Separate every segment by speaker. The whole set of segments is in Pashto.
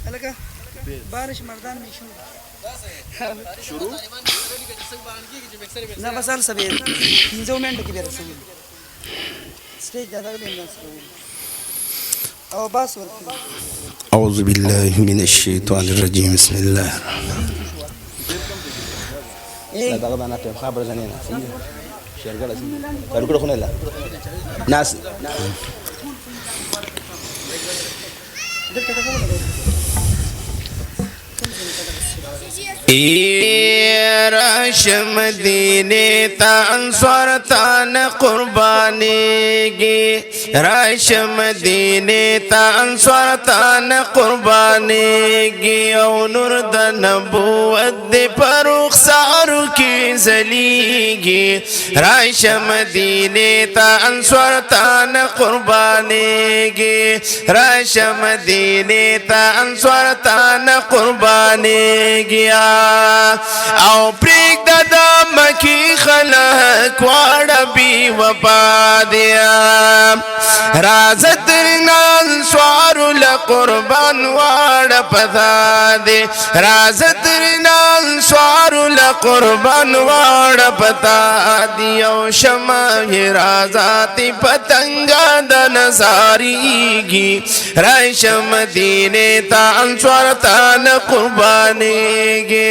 Speaker 1: الګه بارش مردان می شروع نه بس هر سبه 15 منټ کې به رسېږي سټیج دا غوډه او باس ورته
Speaker 2: أعوذ بالله من الشيطان الرجيم بسم الله لا ده غدا ناتي خبر زنينا شرقة لازم تقول خلنا لا ناس راشم مدینے تا انصار تان قربانی گی راشم مدینے تا انصار تان قربانی گی او نور د نبوت دی پر رخسارو کی زلیگی راشم مدینے تا انصار تان قربانی گی راشم مدینے تا انصار تان قربانی گیا او پریک دا مکی خلق وارا بی وفا دیا رازت رنال سوارو لقربان وارا پتا دے رازت رنال سوارو لقربان وارا پتا دیو شمع رازاتی پتنگا دا نزاری گی رائشم دینے تا انسوار تا نقربانی گی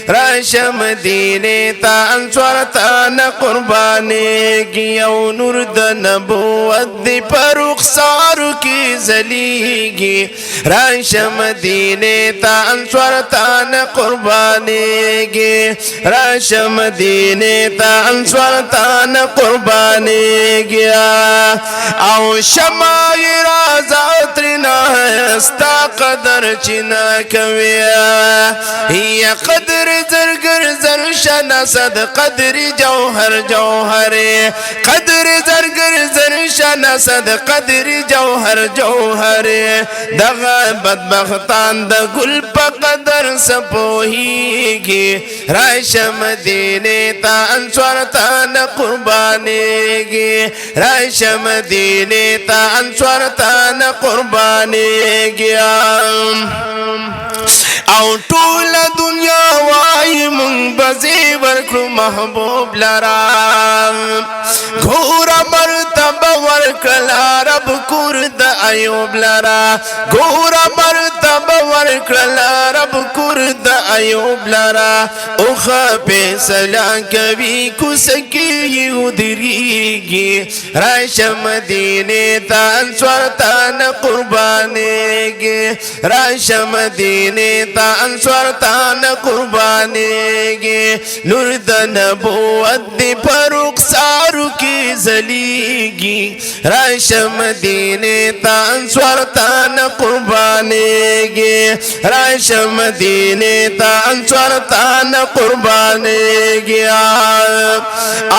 Speaker 2: راشم مدینے تا انصار تا نقربانی گی او نور د نبوت دی پر رخسارو کی زلیگی راشم مدینے تا انصار تا نقربانی گی راشم مدینے تا انصار تا نقربانی گیا او شمائی رازات رنا استا قدر چنا کویا یا قدر زرگر زرشنا صد قدر جوہر جوہر قدر زرگر زرشنا صد قدر جوہر جوہر دغا بدبختان دا گل پا قدر سپوہی گی راشم دینے تا انسوار تا نقربانی گی راشم دینے تا انسوار تا نقربانی گیا او ټول دنیا وای مونږ بزی ورکړو محبوب لرا ګور مرتبه ورکړه رب کور د ایوب لرا ګور مرتبه ورکړه رب کور د ایوب لرا اوخه فیصله کوي کوسکی ودریږي راشم مدینې ته انصار ته نه قربانېږي راشم مدینې ته انصار تا نه قربانېږي نور د نبوت دی پر رخسارو کې ځلیږي راشه مدینې ته انصار تا نه قربانېږي راشه مدینې ته انصار تا نه قربانېږي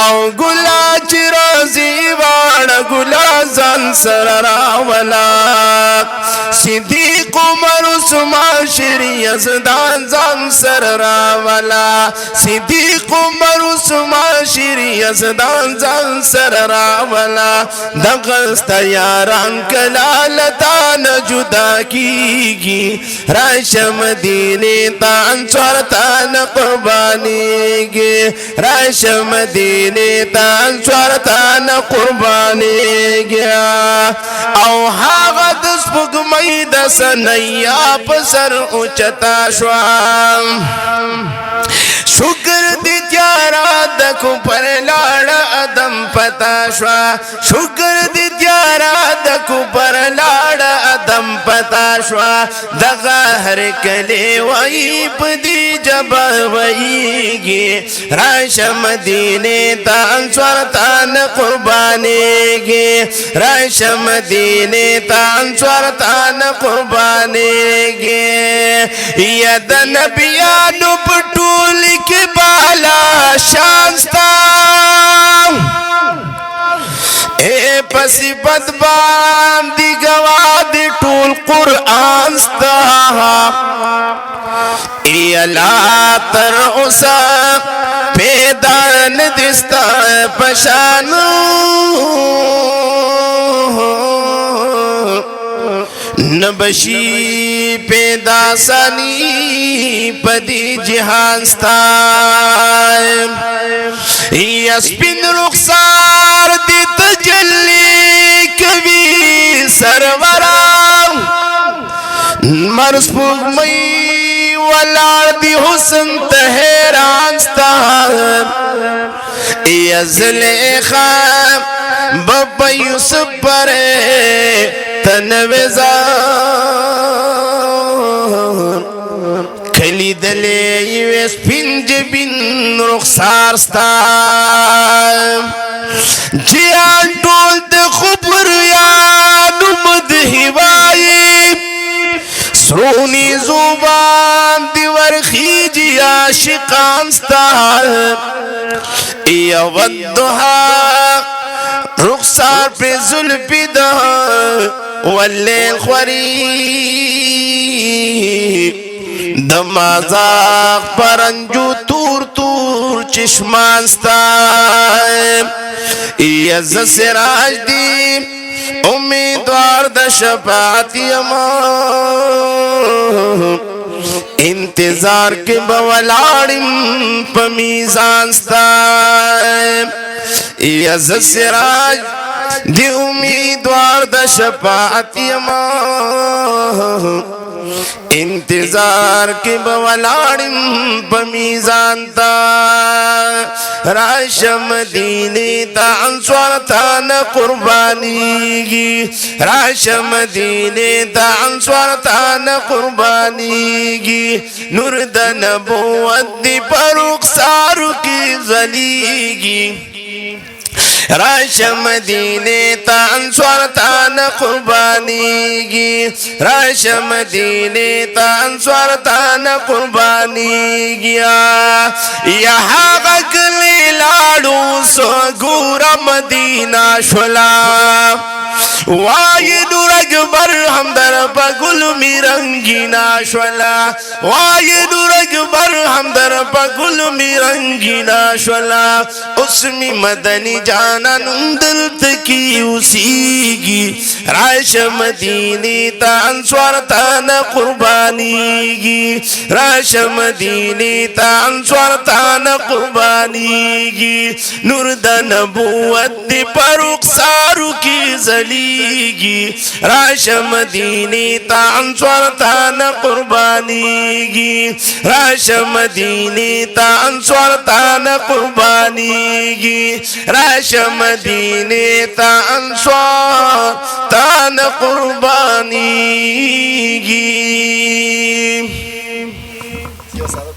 Speaker 2: او ګلا چې راځي واړه ګلا ځان سره راولا صدیق عمر عثمان شری یزدان زان سر راولا صدیق عمر عثمان شری یزدان زان سر راولا دغست یاران کلالتا نجدا کیگی راشه مدینې تا انصار تا نقربانیگی راشه مدینې تا انصار تا نقربانیگی او هاغ د سپوږمۍ د سنیا پسر اوچتا شوام شکر دی تیارا دکو پر لاړ ادم پتا شوا شکر دی تیارا دکو پر لاړ ادم پتا شوا دغه هر کلی وای پدی جبا وایږي راشه مدینې ته انصار تا نه قربانېږي راشه مدینې ته انصار تا نه قربانېږي یا د نبیانو په ټول کې بالا شان ستا اے پسی بد باندې گواه دی ټول قرآن ستا ای اللہ تر اوسا پیدا ندستا پشانو نبشی پیدا سانی پدی جہان ستا یا سپین رخسار دی تجلی کبھی سرورا مرس پوگمئی والار دی حسن تحیران ستا یا زلیخا بابا یوسف پرے تنوزان کلی دلے یویس پنج بن رخسار ستا جیان ٹول دے خبر یاد مد ہوائی سرونی زبان دی ورخیجی عاشقان ستا یا ودہا رخسار پہ ظلفی دا واللیل خوری دمازاق پرنجو تور تور چشمان ستا یز سراج دی امیدوار دا شفاعتی امان انتظار کے بولارم پمیزان ستا یز سراج دی امیدوار دا شفاعت یما انتظار کی بولارم پمیزان تا راشم دینی تا انسوار تا نا قربانی گی راشم دینی تا انسوار تا نا قربانی گی نور دا نبوت دی پر رخسارو کی زلیگی راشم مدینے تا انسوار تا نا قربانی گی راشم مدینے تا انسوار تا نا قربانی گیا یہاں غگلی لاڑو سو گورا مدینہ شلا وائی نور اکبر ہمدر پا گل می رنگینا شلا وائی نور اکبر ہمدر پا گل می رنگینا شلا اس می مدنی جانا نندلت کی اسیگی راش مدینی تا انسوار تا نا قربانی گی راش مدینی تا انسوار تا نا قربانی گی نور دا نبوت دی پر رخسارو کی زلیگی راش مدینی تا انسوار تا نا قربانی گی راش مدینی تا انسوار تا نا قربانی گی راش مدینی تا انسوار تا نا قربانی گی